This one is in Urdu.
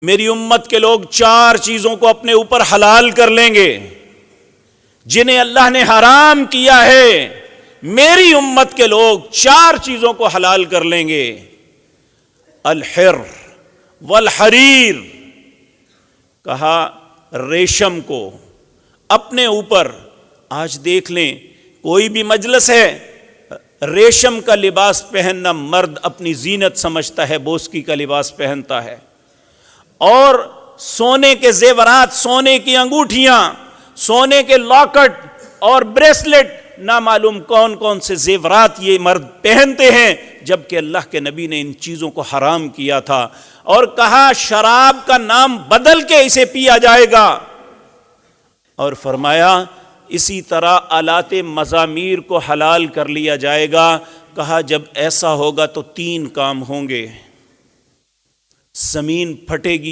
میری امت کے لوگ 4 چیزوں کو اپنے اوپر حلال کر لیں گے جنہیں اللہ نے حرام کیا ہے. میری امت کے لوگ 4 چیزوں کو حلال کر لیں گے. الحر والحریر، کہا ریشم کو اپنے اوپر. آج دیکھ لیں کوئی بھی مجلس ہے، ریشم کا لباس پہننا مرد اپنی زینت سمجھتا ہے، بوسکی کا لباس پہنتا ہے. اور سونے کے زیورات، سونے کی انگوٹھیاں، سونے کے لاکٹ اور بریسلٹ، نہ معلوم کون کون سے زیورات یہ مرد پہنتے ہیں، جبکہ اللہ کے نبی نے ان چیزوں کو حرام کیا تھا اور کہا شراب کا نام بدل کے اسے پیا جائے گا. اور فرمایا اسی طرح آلات مزامیر کو حلال کر لیا جائے گا. کہا جب ایسا ہوگا تو 3 کام ہوں گے: زمین پھٹے گی